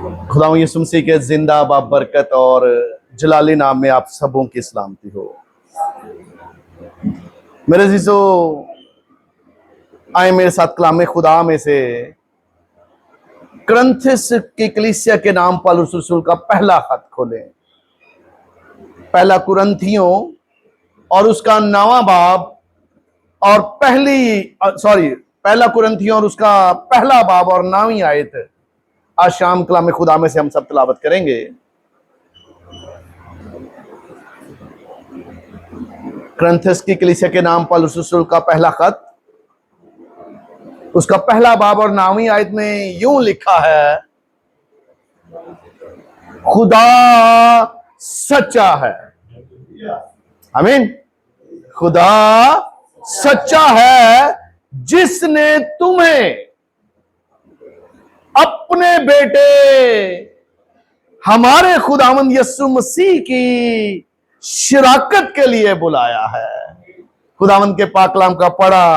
खुदावंद यीशु मसीह के जिंदा बाबरकत और जलाली नाम में आप सबों की सलामती हो। मेरे अजीजों, आए मेरे साथ कलाम खुदा में से कुरिन्थियों की कलीसिया के नाम पौलुस रसूल का पहला खत खोलें। पहला कुरिन्थियों और उसका 9वां बाब और पहला कुरिन्थियों और उसका पहला बाब और 9वीं आयत आज शाम कलाम खुदा में से हम सब तिलावत करेंगे। कुरिन्थियों की कलीसिया के नाम पौलुस रसूल का पहला खत, उसका पहला बाब और 9वीं आयत में यूं लिखा है, खुदा सच्चा है। आमीन। खुदा सच्चा है जिसने तुम्हें अपने बेटे हमारे खुदावंद यीशु मसीह की शिराकत के लिए बुलाया है। खुदावंद के पाक कलाम का पढ़ा,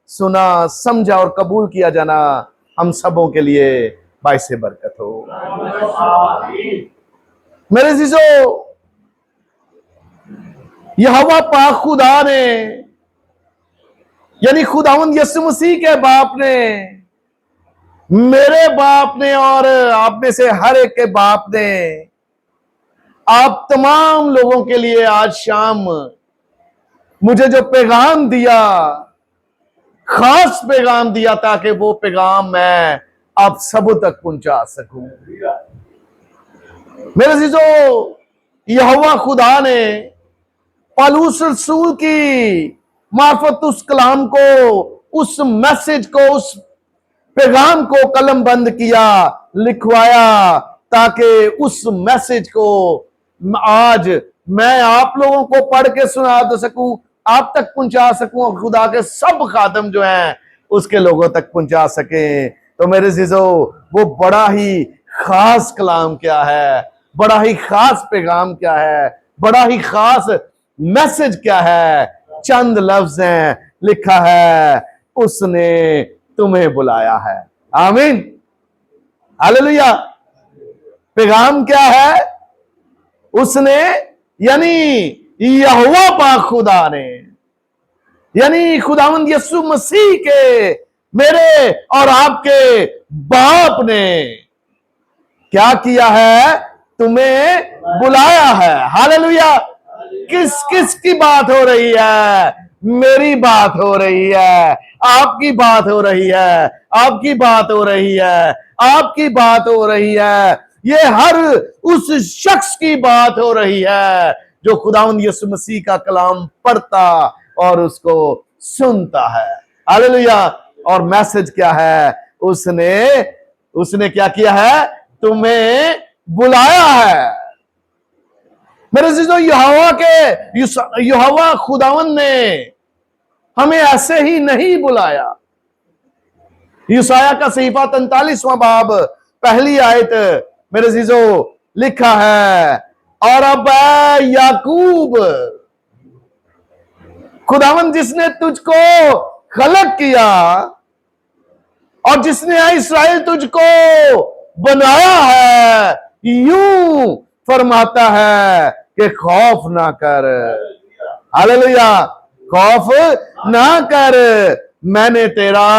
सुना, समझा और कबूल किया जाना हम सबों के लिए बाइसे बरकत हो। मेरे अजीजों, यहोवा पाक खुदा ने यानी खुदावंद यीशु मसीह के बाप ने, मेरे बाप ने और आप में से हर एक के बाप ने आप तमाम लोगों के लिए आज शाम मुझे जो पैगाम दिया, खास पैगाम दिया, ताकि वो पैगाम मैं आप सबों तक पहुंचा सकूं। मेरे अजीजों, यहोवा खुदा ने पौलुस रसूल की मार्फत उस कलाम को, उस मैसेज को, उस पैगाम को कलम बंद किया, लिखवाया, ताकि उस मैसेज को आज मैं आप लोगों को पढ़ के सुना दे सकूं, आप तक पहुंचा सकूं और खुदा के सब खादम जो हैं उसके लोगों तक पहुंचा सके। तो मेरे अजीजों, वो बड़ा ही खास कलाम क्या है, बड़ा ही खास पैगाम क्या है, बड़ा ही खास मैसेज क्या है। चंद लफ्ज हैं, लिखा है, उसने तुम्हें बुलाया है। आमीन, हालेलुया। पैगाम क्या है? उसने यानी यहोवा पाक खुदा ने, यानी खुदावंद यीशु मसीह के, मेरे और आपके बाप ने क्या किया है? तुम्हें बुलाया है। हालेलुया। किस किस की बात हो रही है? मेरी बात हो रही है, आपकी बात हो रही है, आपकी बात हो रही है, आपकी बात हो रही है। ये हर उस शख्स की बात हो रही है जो खुदावंद यीशु मसीह का कलाम पढ़ता और उसको सुनता है। हालेलुया। और मैसेज क्या है? उसने क्या किया है? तुम्हें बुलाया है। मेरे अजीजों, यहोवा खुदावंद ने हमें ऐसे ही नहीं बुलाया। यूसाया का सहीफा 43वां बाब पहली आयत, मेरे अजीजों, लिखा है, और अब याकूब, खुदावंद जिसने तुझको खलक किया और जिसने इस्राएल तुझको बनाया है, यूं फरमाता है कि खौफ ना कर। हालेलुया। खौफ ना कर, मैंने तेरा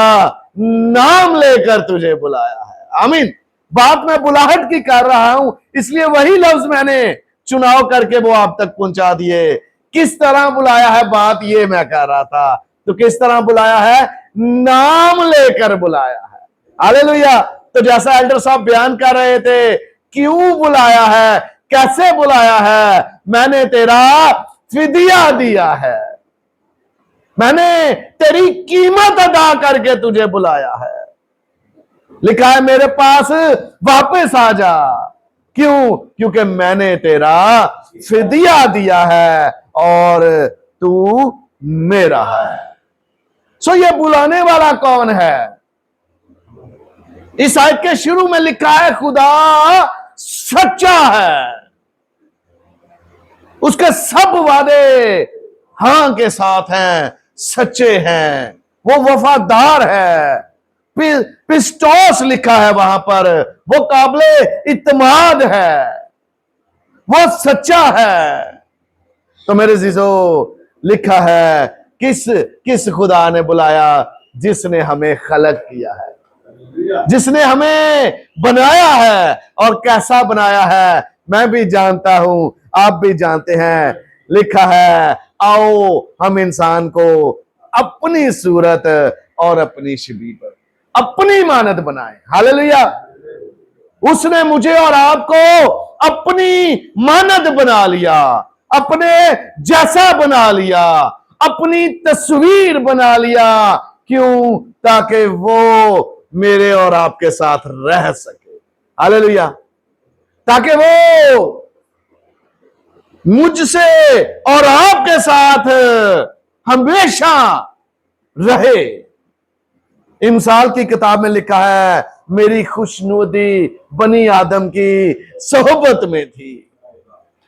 नाम लेकर तुझे बुलाया है। आमीन। बात मैं बुलाहट की कर रहा हूं, इसलिए वही लफ्ज मैंने चुनाव करके वो आप तक पहुंचा दिए। किस तरह बुलाया है, बात ये मैं कर रहा था। तो किस तरह बुलाया है? नाम लेकर बुलाया है। हालेलुया। तो जैसा एल्डर साहब बयान कर रहे थे, क्यों बुलाया है, कैसे बुलाया है? मैंने तेरा फिदिया दिया है, मैंने तेरी कीमत अदा करके तुझे बुलाया है। लिखा है, मेरे पास वापस आ जा। क्यों? क्योंकि मैंने तेरा फिदिया दिया है और तू मेरा है। सो ये बुलाने वाला कौन है? इस आयत के शुरू में लिखा है, खुदा सच्चा है, उसके सब वादे हां के साथ हैं, सच्चे हैं, वो वफादार है, पिस्टोस लिखा है वहां पर, वो काबिले इत्माद है, वो सच्चा है। तो मेरे जीजो लिखा है किस किस खुदा ने बुलाया? जिसने हमें खलक किया है, जिसने हमें बनाया है। और कैसा बनाया है मैं भी जानता हूं, आप भी जानते हैं। लिखा है आओ हम इंसान को अपनी सूरत और अपनी शबीह पर अपनी मानद बनाए। हालेलुया। उसने मुझे और आपको अपनी मानद बना लिया, अपने जैसा बना लिया, अपनी तस्वीर बना लिया। क्यों? ताकि वो मेरे और आपके साथ रह सके। हालेलुया। ताकि वो मुझसे और आपके साथ हमेशा रहे। इमसाल की किताब में लिखा है मेरी खुशनुदी बनी आदम की सोहबत में थी।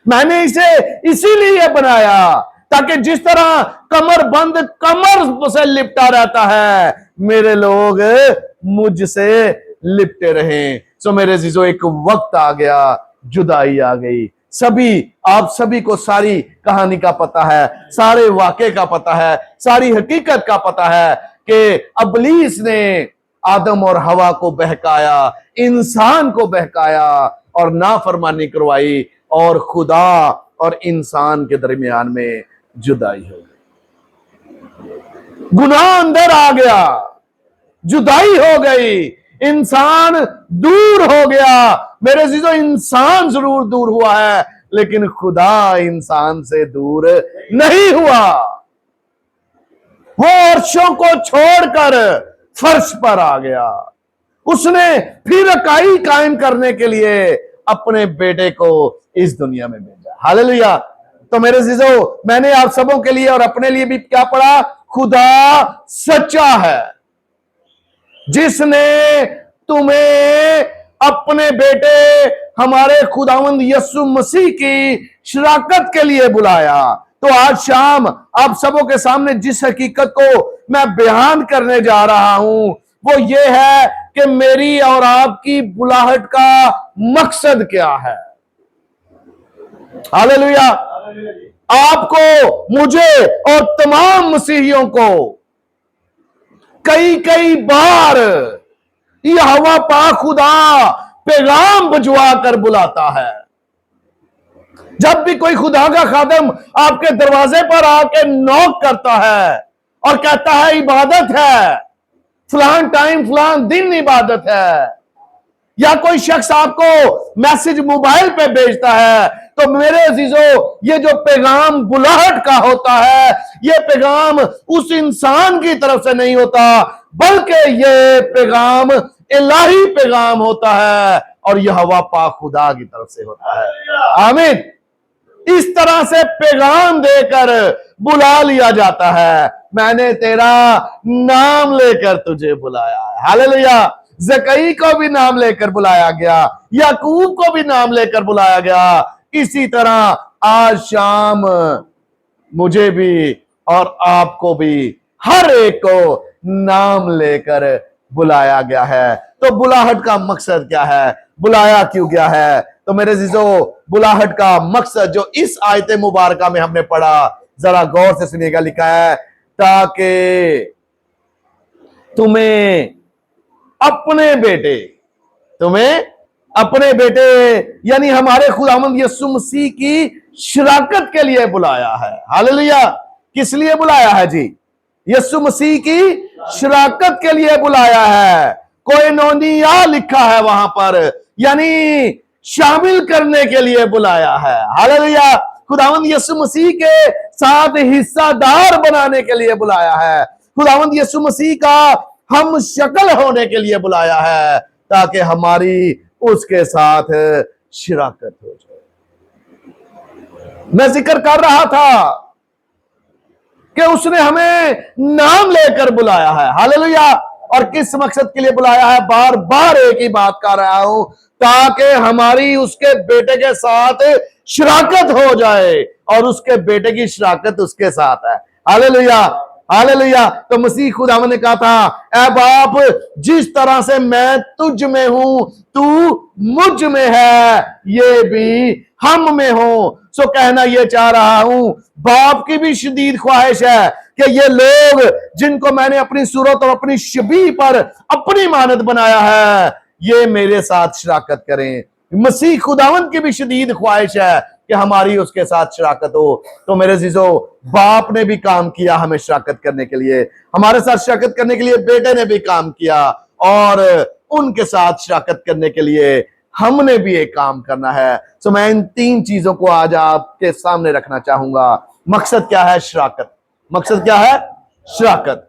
मैंने इसे इसीलिए बनाया ताकि जिस तरह कमर बंद कमर से लिपटा रहता है, मेरे लोग मुझसे लिपटे रहें। सो मेरे जीजो एक वक्त आ गया, जुदाई आ गई। आप सभी को सारी कहानी का पता है, सारे वाक़े का पता है, सारी हकीकत का पता है कि अबलीस ने आदम और हवा को बहकाया, इंसान को बहकाया और नाफरमानी करवाई, और खुदा और इंसान के दरमियान में जुदाई हो गई। गुनाह अंदर आ गया, जुदाई हो गई, इंसान दूर हो गया। मेरे जीजो इंसान जरूर दूर हुआ है, लेकिन खुदा इंसान से दूर नहीं हुआ। वो अर्शों को छोड़कर फर्श पर आ गया। उसने फिर इकाई कायम करने के लिए अपने बेटे को इस दुनिया में भेजा। हालेलुया। तो मेरे जीजो मैंने आप सबों के लिए और अपने लिए भी क्या पढ़ा? खुदा सच्चा है, जिसने तुम्हें अपने बेटे हमारे खुदावंद यीशु मसीह की शराकत के लिए बुलाया। तो आज शाम आप सबों के सामने जिस हकीकत को मैं बयान करने जा रहा हूं वो ये है कि मेरी और आपकी बुलाहट का मकसद क्या है। हालेलुया। आपको, मुझे और तमाम मसीहियों को कई कई बार यहोवा पाक खुदा पैगाम भिजवा कर बुलाता है। जब भी कोई खुदा का खादम आपके दरवाजे पर आके नॉक करता है और कहता है इबादत है, फलान टाइम फलान दिन इबादत है, या कोई शख्स आपको मैसेज मोबाइल पे भेजता है, तो मेरे अजीजों ये जो पैगाम बुलाहट का होता है, ये पैगाम उस इंसान की तरफ से नहीं होता, बल्कि ये पैगाम इलाही पैगाम होता है और यहोवा पाक खुदा की तरफ से होता है। आमीन। इस तरह से पैगाम देकर बुला लिया जाता है। मैंने तेरा नाम लेकर तुझे बुलाया है। हालेलुया। ज़कई को भी नाम लेकर बुलाया गया, याकूब को भी नाम लेकर बुलाया गया। इसी तरह आज शाम मुझे भी और आपको भी हर एक को नाम लेकर बुलाया गया है। तो बुलाहट का मकसद क्या है? बुलाया क्यों गया है? तो मेरे जीजो बुलाहट का मकसद जो इस आयत मुबारका में हमने पढ़ा, जरा गौर से सुनिएगा। लिखा है ताकि तुम्हें अपने बेटे यानी हमारे खुदावंद यीशु मसीह की शराकत के लिए बुलाया है। हालेलुया। किस लिए बुलाया है जी? यीशु मसीह की शराकत के लिए बुलाया है। कोइनोनिया लिखा है वहां पर, यानी शामिल करने के लिए बुलाया है। हालेलुया। खुदावंद यीशु मसीह के साथ हिस्सादार बनाने के लिए बुलाया है। खुदावंद यीशु मसीह का हम शक्ल होने के लिए बुलाया है, ताकि हमारी उसके साथ शराकत हो जाए। मैं जिक्र कर रहा था कि उसने हमें नाम लेकर बुलाया है। हालेलुया। और किस मकसद के लिए बुलाया है? बार बार एक ही बात कर रहा हूं, ताकि हमारी उसके बेटे के साथ शराकत हो जाए और उसके बेटे की शराकत उसके साथ है। हालेलुया। हालेलुया। तो मसीह खुदावन ने कहा था, ऐ बाप, जिस तरह से मैं तुझ में हूं, तू मुझ में है, ये भी हम में हो। सो कहना ये चाह रहा हूं, बाप की भी शदीद ख्वाहिश है कि ये लोग जिनको मैंने अपनी सूरत और अपनी शबीह पर अपनी मानद बनाया है, ये मेरे साथ शराकत करें। मसीह खुदावंद की भी शदीद ख्वाहिश है कि हमारी उसके साथ शराकत हो। तो मेरे जीजो, बाप ने भी काम किया हमें शराकत करने के लिए, हमारे साथ शराकत करने के लिए बेटे ने भी काम किया, और उनके साथ शराकत करने के लिए हमने भी एक काम करना है। तो मैं इन 3 चीजों को आज आपके सामने रखना चाहूंगा। मकसद क्या है? शराकत। मकसद क्या है? शराकत।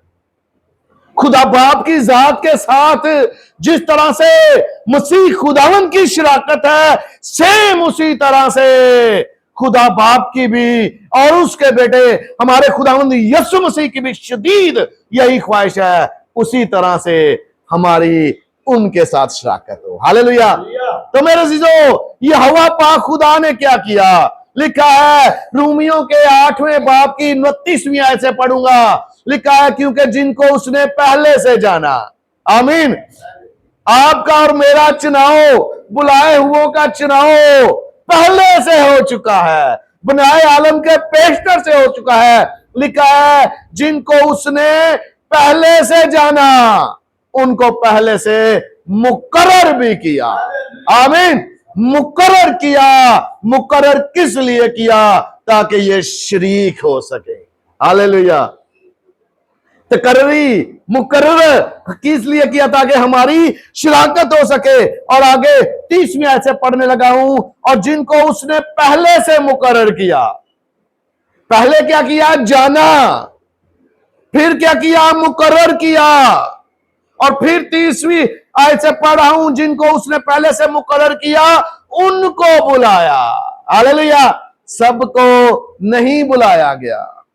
खुदा बाप की जात के साथ जिस तरह से मसीह खुदावन की शराकत है, सेम उसी तरह से खुदा बाप की भी और उसके बेटे हमारे खुदावंद यीशु मसीह की भी शदीद यही ख्वाहिश है, उसी तरह से हमारी उनके साथ शराकत हो। हालेलुया। तो मेरे अजीजों, यहोवा पाक खुदा ने क्या किया? लिखा है रोमियों के 8वें बाब की 29वीं आयत से पढ़ूंगा। लिखा है, क्योंकि जिनको उसने पहले से जाना, आमीन, आपका और मेरा चुनाव, बुलाए हुओं का चुनाव पहले से हो चुका है, बनाए आलम के पेशतर से हो चुका है। लिखा है, जिनको उसने पहले से जाना, उनको पहले से मुकर्रर भी किया। आमीन। मुकर्रर किया। मुकर्रर किस लिए किया? ताकि ये शरीक हो सके। हालेलुया। तकर्री मुकर्रर किस लिए किया? ताकि हमारी शराकत हो सके। और आगे 30वीं आयत से पढ़ने लगा हूं, और जिनको उसने पहले से मुकर्रर किया। पहले क्या किया? जाना। फिर क्या किया? मुकर्रर किया। और फिर 30वीं आयत से पढ़ रहा हूं, जिनको उसने पहले से मुकर्रर किया, उनको बुलाया। हालेलुया। सबको नहीं बुलाया गया।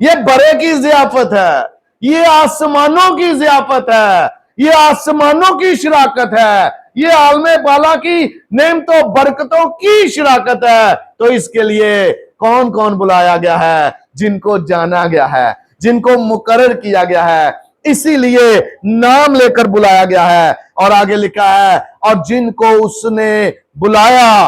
ये बड़े की ज़ियाफत है, ये आसमानों की ज़ियाफत है, ये आसमानों की शराकत है, ये आलमे बाला की नेमतों बरकतों की शराकत है। तो इसके लिए कौन कौन बुलाया गया है? जिनको जाना गया है, जिनको मुकर्रर किया गया है, इसीलिए नाम लेकर बुलाया गया है। और आगे लिखा है, और जिनको उसने बुलाया,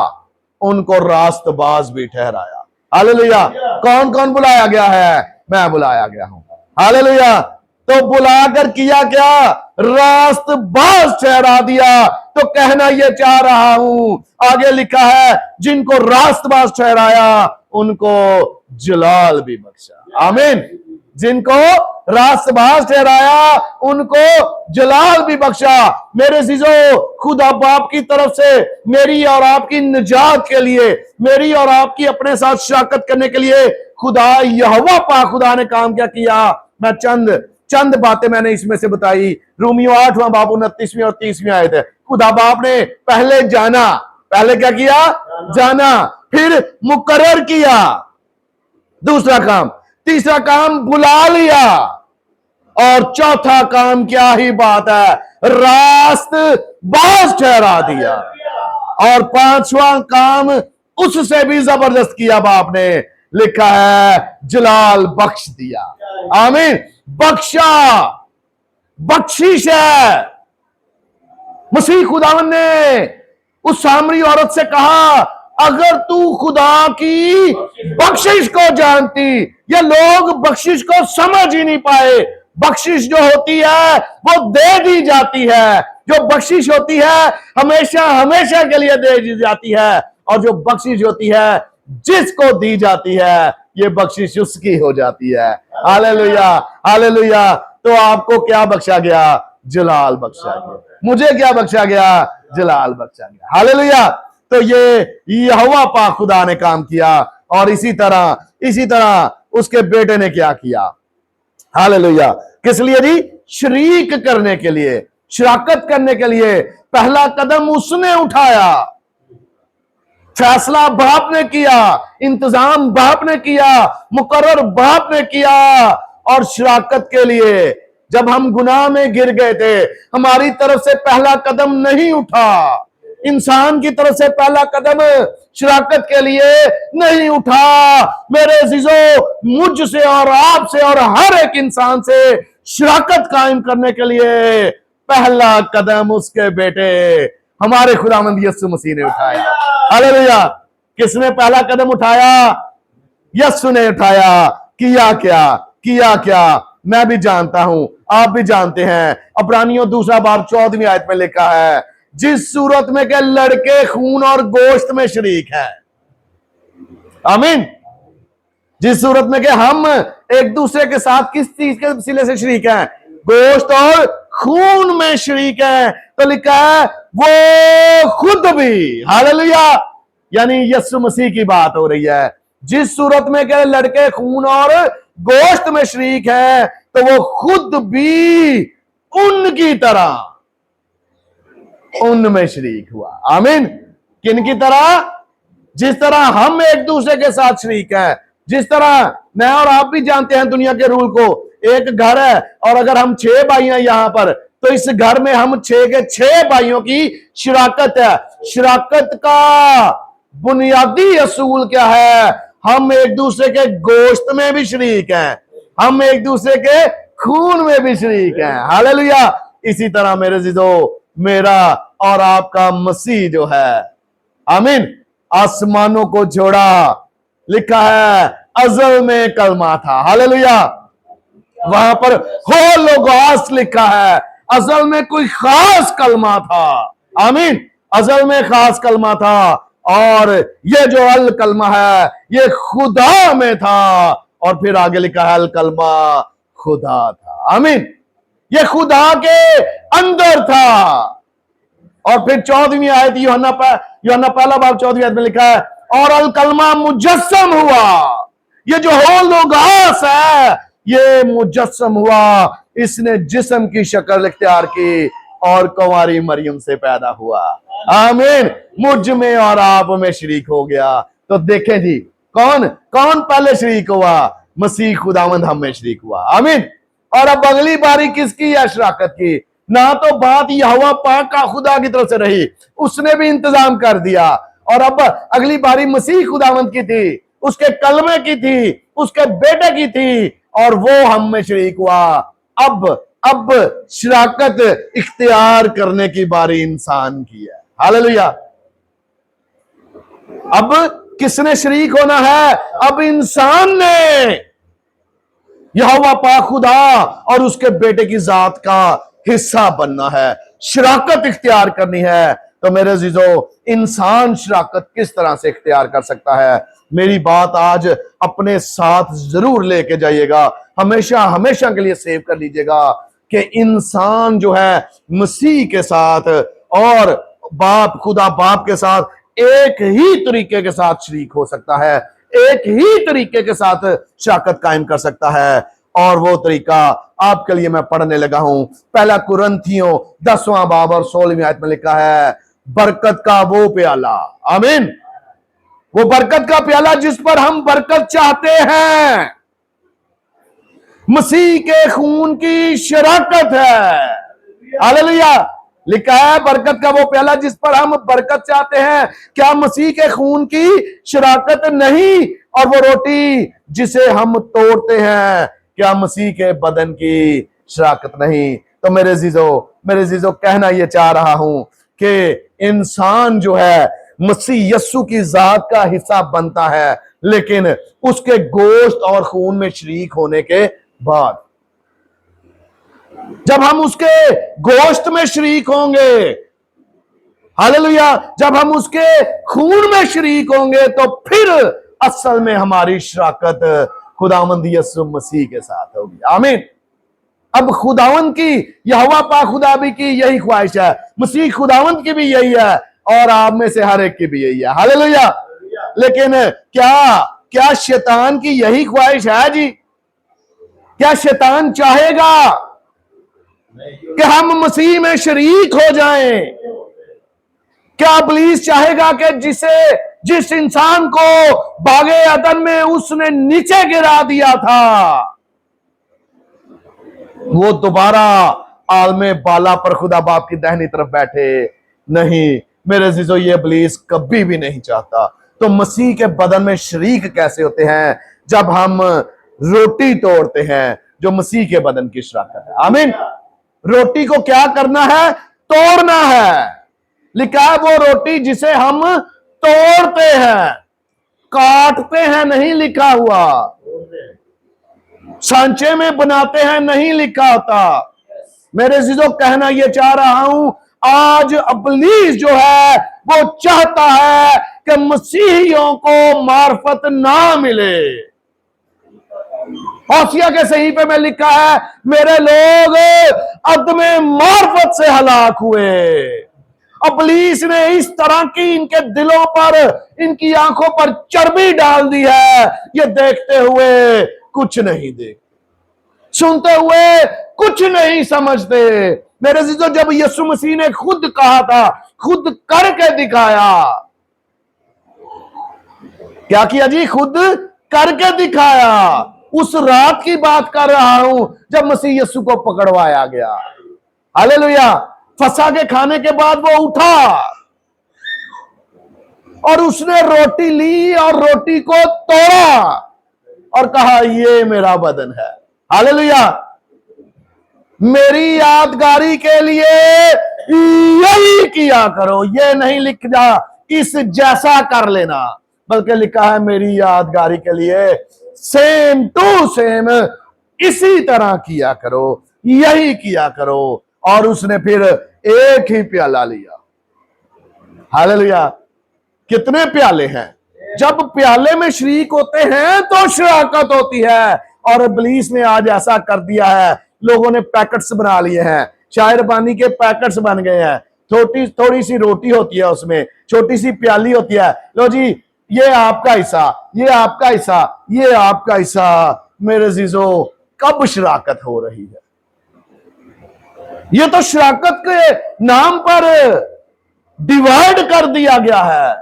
उनको रास्तबाज भी ठहराया। हालेलुया। कौन कौन बुलाया गया है? मैं बुलाया गया हूं। हालेलुया। तो बुलाकर किया क्या? रास्तबाज ठहरा दिया। तो कहना यह चाह रहा हूं, आगे लिखा है, जिनको रास्तबाज ठहराया, उनको जलाल भी बख्शा। आमीन। जिनको रास्तबाज ठहराया, उनको जलाल भी बख्शा। मेरे जीजो, खुदा बाप की तरफ से मेरी और आपकी निजात के लिए, मेरी और आपकी अपने साथ शराकत करने के लिए खुदा यहोवा पाक खुदा ने काम क्या किया? मैं चंद बातें मैंने इसमें से बताई। रोमियो 8वां बाब 29वीं और 30वीं आयत है। खुदा बाप ने पहले जाना। पहले क्या किया? जाना। फिर मुकर्रर किया, दूसरा काम। तीसरा काम बुला लिया। और चौथा काम क्या ही बात है? रास्तबाज ठहरा दिया। और 5वां काम उससे भी जबरदस्त किया बाप ने। लिखा है, जलाल बख्श दिया। आमीन। बख्शा, बख्शिश है। मसीह खुदावन ने उस सामरी औरत से कहा, अगर तू खुदा की बख्शिश को जानती। ये लोग बख्शिश को समझ ही नहीं पाए। बख्शिश जो होती है वो दे दी जाती है। जो बख्शिश होती है हमेशा हमेशा के लिए दे दी जाती है। और जो बख्शिश होती है, जिसको दी जाती है, ये बख्शिश उसकी हो जाती है। हालेलुया। हालेलुया। तो आपको क्या बख्शा गया? जलाल बख्शा गया। मुझे क्या बख्शा गया? जलाल बख्शा गया। हालेलुया। तो ये यहोवा पाक खुदा ने काम किया। और इसी तरह उसके बेटे ने क्या किया? हालेलुया। किस लिए जी? शरीक करने के लिए, शराकत करने के लिए। पहला कदम उसने उठाया। फैसला बाप ने किया, इंतजाम बाप ने किया, मुकर्रर बाप ने किया। और शराकत के लिए जब हम गुनाह में गिर गए थे, हमारी तरफ से पहला कदम नहीं उठा। इंसान की तरफ से पहला कदम शराकत के लिए नहीं उठा। मेरे अजीजों, मुझसे और आपसे और हर एक इंसान से शराकत कायम करने के लिए पहला कदम उसके बेटे हमारे खुदावंद यीशु मसीह ने उठाया। हालेलुया। किसने पहला कदम उठाया? यीशु ने उठाया। किया क्या? किया क्या? मैं भी जानता हूं, आप भी जानते हैं। अब्रानियों 2 बाब 14वीं आयत में लिखा है, जिस सूरत में के लड़के खून और गोश्त में शरीक हैं। आमीन। जिस सूरत में के हम एक दूसरे के साथ किस चीज के वसीले से शरीक हैं? गोश्त और खून में शरीक हैं। तो लिखा है वो खुद भी, हालेलुया, यानी यीशु मसीह की बात हो रही है। जिस सूरत में के लड़के खून और गोश्त में शरीक है, तो वो खुद भी उनकी तरह उनमें शरीक हुआ। आमीन। किन की तरह? जिस तरह हम एक दूसरे के साथ शरीक हैं। जिस तरह मैं और आप भी जानते हैं दुनिया के रूल को। एक घर है और अगर हम 6 भाई हैं यहां पर, तो इस घर में हम 6 के 6 भाइयों की शराकत है। शराकत का बुनियादी असूल क्या है? हम एक दूसरे के गोश्त में भी शरीक हैं, हम एक दूसरे के खून में भी शरीक हैं। हालेलुया। इसी तरह मेरे जीजो, मेरा और आपका मसीह जो है, आमीन, आसमानों को जोड़ा। लिखा है अज़ल में कलमा था। हालेलुया। वहां पर हो लोगोस लिखा है, अज़ल में कोई खास कलमा था। आमीन। अज़ल में खास कलमा था और ये जो अल कलमा है ये खुदा में था। और फिर आगे लिखा है अल कलमा खुदा था। आमीन। ये खुदा के अंदर था। और फिर 14वीं आयत यूहन्ना पहला बाब 14वीं आयत में लिखा है, और अल कलमा मुजस्सम हुआ। ये जो हो लोगोस है ये मुजस्सम हुआ। इसने जिस्म की शक्ल इख्तियार की और कुंवारी मरियम से पैदा हुआ। आमीन। मुझ में और आप में शरीक हो गया। तो देखें जी, कौन कौन पहले शरीक हुआ? मसीह खुदावंद हम में शरीक हुआ। आमीन। और अब अगली बारी किसकी है शराकत की? ना तो बात यहोवा पाक का खुदा की तरफ से रही, उसने भी इंतजाम कर दिया। और अब अगली बारी मसीह खुदावंद की थी, उसके कलमे की थी, उसके बेटे की थी, और वो हम में शरीक हुआ। अब शराकत इख्तियार करने की बारी इंसान की है। हालेलुया। अब किसने शरीक होना है? अब इंसान ने यहोवा पाक खुदा और उसके बेटे की जात का हिस्सा बनना है, शराकत इख्तियार करनी है। तो मेरे अजीजों, इंसान शराकत किस तरह से इख्तियार कर सकता है? मेरी बात आज अपने साथ जरूर लेके जाइएगा, हमेशा हमेशा के लिए सेव कर लीजिएगा कि इंसान जो है मसीह के साथ और बाप खुदा बाप के साथ एक ही तरीके के साथ शरीक हो सकता है, एक ही तरीके के साथ शराकत कायम कर सकता है। और वो तरीका आपके लिए मैं पढ़ने लगा हूं। पहला कुरिन्थियों 10वां बाब और 16वीं आयत में लिखा है, बरकत का वो प्याला। आमीन। वो बरकत का प्याला जिस पर हम बरकत चाहते हैं, मसीह के खून की शराकत है। हालेलुया। लिखा है बरकत का वो प्याला जिस पर हम बरकत चाहते हैं, क्या मसीह के खून की शराकत नहीं? और वो रोटी जिसे हम तोड़ते हैं, क्या मसीह के बदन की शराकत नहीं? तो मेरे जीजो कहना ये चाह रहा हूं कि इंसान जो है मसीह यस्सु की जात का हिस्सा बनता है, लेकिन उसके गोश्त और खून में शरीक होने के बाद, जब हम उसके गोश्त में शरीक होंगे, हालेलुया, जब हम उसके खून में शरीक होंगे, तो फिर असल में हमारी शराकत खुदावंद यीशु मसीह के साथ होगी। आमीन। अब खुदावंद की, यहोवा पाक खुदा भी की यही ख्वाहिश है, मसीह खुदावंद की भी यही है, और आप में से हर एक की भी यही है। हालेलुया। लेकिन क्या शैतान की यही ख्वाहिश है जी? क्या शैतान चाहेगा कि हम मसीह में शरीक हो जाएं? क्या इब्लीस चाहेगा कि जिस इंसान को बागे अदन में उसने नीचे गिरा दिया था, वो दोबारा आलमे बाला पर खुदा बाप की दाहिनी तरफ बैठे? नहीं, मेरे अजीजों, ये इब्लीस कभी भी नहीं चाहता। तो मसीह के बदन में शरीक कैसे होते हैं? जब हम रोटी तोड़ते हैं, जो मसीह के बदन की शराकत है। आमीन। रोटी को क्या करना है? तोड़ना है। लिखा है वो रोटी जिसे हम तोड़ते हैं, काटते हैं नहीं लिखा हुआ, सांचे में बनाते हैं नहीं लिखा होता। मेरे अजीजों, कहना यह चाह रहा हूं, आज इब्लीस जो है वो चाहता है कि मसीहियों को मार्फत ना मिले। होसिया के सही पे में लिखा है, मेरे लोग अदमे मार्फत से हलाक हुए। इब्लीस ने इस तरह की इनके दिलों पर, इनकी आंखों पर चर्बी डाल दी है, ये देखते हुए कुछ नहीं देखते, सुनते हुए कुछ नहीं समझते। मेरे अजीजों, जब यीशु मसीह ने खुद कहा था, खुद करके दिखाया, क्या किया जी? खुद करके दिखाया। उस रात की बात कर रहा हूं जब मसीह यीशु को पकड़वाया गया। हालेलुया। फसह के खाने के बाद वो उठा और उसने रोटी ली और रोटी को तोड़ा और कहा, ये मेरा बदन है। हालेलुया। मेरी यादगारी के लिए यही किया करो। ये नहीं लिख जा इस जैसा कर लेना, बल्कि लिखा है मेरी यादगारी के लिए सेम टू सेम इसी तरह किया करो, यही किया करो। और उसने फिर एक ही प्याला लिया। हालेलुया। कितने प्याले हैं? जब प्याले में शरीक होते हैं तो शराकत होती है। और इब्लीस ने आज ऐसा कर दिया है, लोगों ने पैकेट्स बना लिए हैं, शायर पानी के पैकेट्स बन गए हैं। थोड़ी सी रोटी होती है, उसमें छोटी सी प्याली होती है, लो जी ये आपका हिस्सा, ये आपका हिस्सा, ये आपका हिस्सा। मेरे अजीजों, कब शराकत हो रही है? ये तो शराकत के नाम पर डिवाइड कर दिया गया है।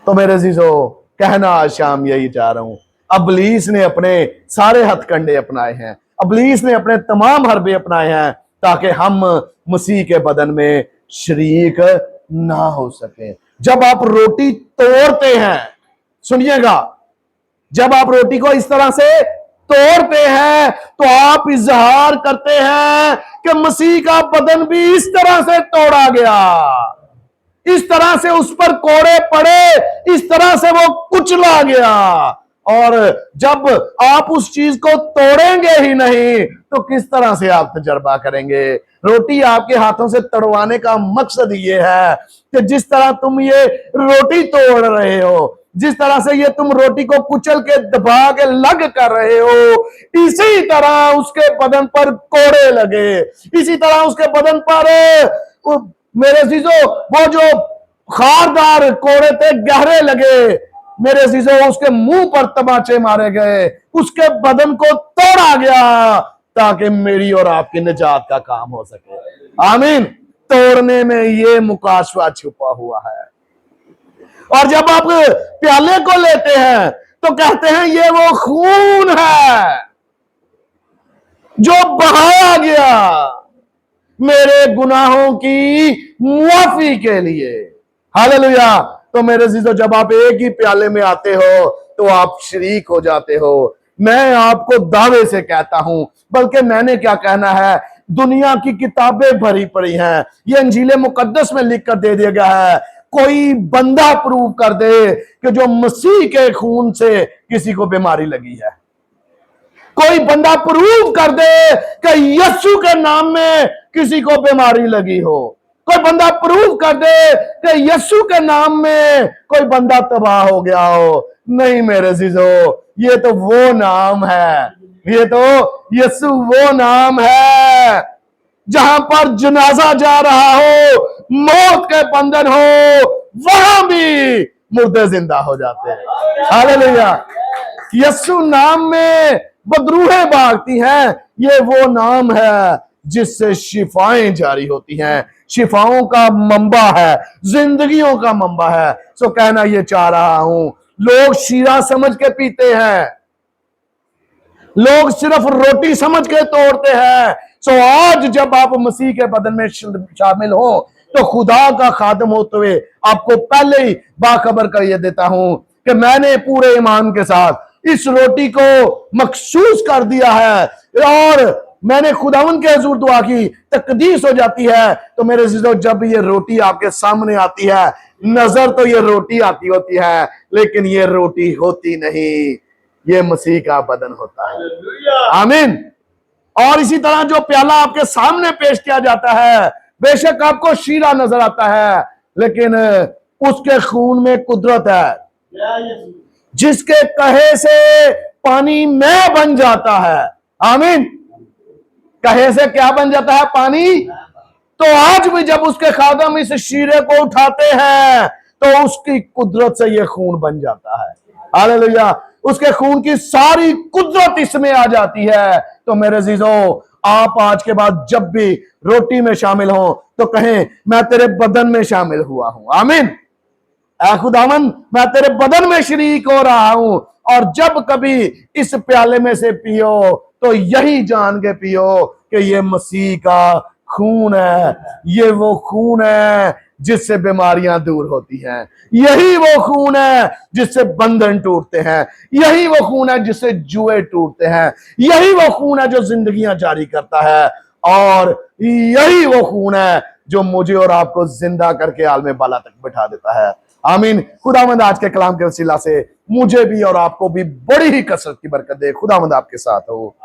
तो मेरे अजीजों, कहना आज शाम यही चाह रहा हूं, इब्लीस ने अपने सारे हथकंडे अपनाए हैं, इब्लीस ने अपने तमाम हरबे अपनाए हैं ताकि हम मसीह के बदन में शरीक ना हो सके। जब आप रोटी तोड़ते हैं, सुनिएगा, जब आप रोटी को इस तरह से तोड़ते हैं तो आप इजहार करते हैं कि मसीह का बदन भी इस तरह से तोड़ा गया, इस तरह से उस पर कोड़े पड़े, इस तरह से वो कुचला गया। और जब आप उस चीज को तोड़ेंगे ही नहीं तो किस तरह से आप तजर्बा करेंगे? रोटी आपके हाथों से तोड़वाने का मकसद ये है कि जिस तरह तुम ये रोटी तोड़ रहे हो, जिस तरह से ये तुम रोटी को कुचल के दबा के लग कर रहे हो, इसी तरह उसके बदन पर कोड़े लगे, इसी तरह उसके बदन पर मेरे अजीजों वो जो खारदार कोड़े थे गहरे लगे। मेरे अजीजों, उसके मुंह पर तमाचे मारे गए, उसके बदन को तोड़ा गया ताकि मेरी और आपकी निजात का काम हो सके। आमीन। तोड़ने में ये मुकाशवा छुपा हुआ है। और जब आप प्याले को लेते हैं तो कहते हैं ये वो खून है जो बहाया गया मेरे गुनाहों की मुआफी के लिए। हालेलुया। तो मेरे अजीजों, जब आप एक ही प्याले में आते हो तो आप शरीक हो जाते हो। मैं आपको दावे से कहता हूं, बल्कि मैंने क्या कहना है, दुनिया की किताबें भरी पड़ी हैं, ये इंजीले मुकद्दस में लिख कर दे दिया गया है। कोई बंदा प्रूव कर दे कि जो मसीह के खून से किसी को बीमारी लगी है, कोई बंदा प्रूव कर दे कि यीशु के नाम में किसी को बीमारी लगी हो, कोई बंदा प्रूव कर दे कि यीशु के नाम में कोई बंदा तबाह हो गया हो। नहीं मेरे अजीजों, ये तो वो नाम है, ये तो यीशु वो नाम है जहां पर जनाजा जा रहा हो, मौत के बंधन हो, वहां भी मुर्दे जिंदा हो जाते हैं। हालेलुया। यीशु नाम में बदरूहें भागती हैं। ये वो नाम है जिससे शिफाएं जारी होती हैं, शिफाओं का मंबा है, जिंदगियों का मंबा है। सो कहना ये चाह रहा हूं, लोग शीरा समझ के पीते हैं, लोग सिर्फ रोटी समझ के तोड़ते हैं। सो आज जब आप मसीह के बदन में शामिल हो तो खुदा का खादम होते हुए आपको पहले ही बाखबर कर ये देता हूं कि मैंने पूरे ईमान के साथ इस रोटी को मखसूस कर दिया है और मैंने खुदावन के हजूर दुआ की, तकदीस हो जाती है। तो मेरे अजीजों, जब ये रोटी आपके सामने आती है, नजर तो ये रोटी आती होती है, लेकिन ये रोटी होती नहीं, ये मसीह का बदन होता है। आमीन। और इसी तरह जो प्याला आपके सामने पेश किया जाता है, बेशक आपको शीरा नजर आता है, लेकिन उसके खून में कुदरत है, जिसके कहे से पानी में बन जाता है। आमीन। कहे से क्या बन जाता है? पानी। तो आज भी जब उसके खादम इस शीरे को उठाते हैं तो उसकी कुदरत से ये खून बन जाता है। हालेलुया। उसके खून की सारी कुदरत इसमें आ जाती है। तो मेरे अजीजों, आप आज के बाद जब भी रोटी में शामिल हो तो कहें, मैं तेरे बदन में शामिल हुआ हूं। आमीन। ऐ खुदावन, मैं तेरे बदन में शरीक हो रहा हूं। और जब कभी इस प्याले में से पियो तो यही जान के पियो कि ये मसीह का खून है। ये वो खून है जिससे बीमारियां दूर होती हैं। यही वो खून है जिससे बंधन टूटते हैं। यही वो खून है जिससे जुए टूटते हैं। यही वो खून है जो जिंदगियां जारी करता है। और यही वो खून है जो मुझे और आपको जिंदा करके आलमे बाला तक बिठा देता है। आमीन। खुदावंद आज के कलाम के वसीला से मुझे भी और आपको भी बड़ी ही कसरत की बरकत दे। खुदावंद आपके साथ हो।